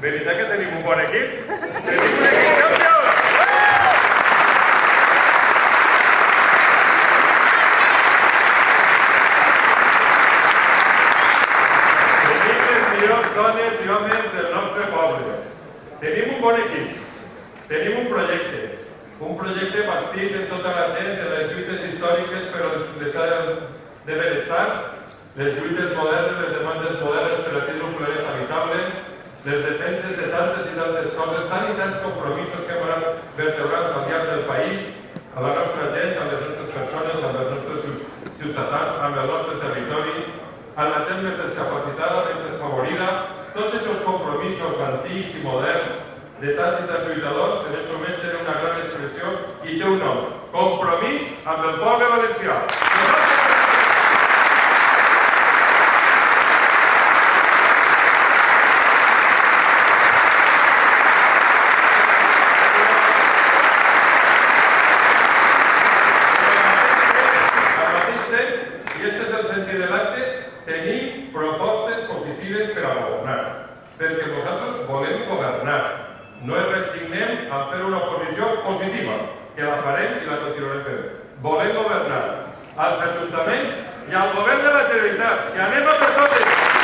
Veritat que tenim un bon equip? Tenim un equip campió! Tenim les millors dones i homes del nostre poble. Tenim un bon equip. Tenim un projecte bastit en tota la gent, en les lluites històriques per l'estat de benestar, les lluites modernes, les demandes modernes per a tindre un planeta habitable, les defenses de tantes i tantes coses, tant i tants compromisos que hem anat vertebrant al llarg del país, a la nostra gent, a les nostres persones, amb els nostres ciutadans, amb el nostre territori, amb la gent més discapacitada, més desfavorida, tots aquests compromisos antics i moderns de tants i tants lluitadors, en aquest moment tenen una gran expressió i té un nom: compromís amb el poble valencià. Tenim propostes positives per a governar, perquè nosaltres volem governar. No ens resignem a fer una oposició positiva, que la farem i la continuarem fent. Volem governar als ajuntaments i al govern de la Generalitat, que anem a per totes.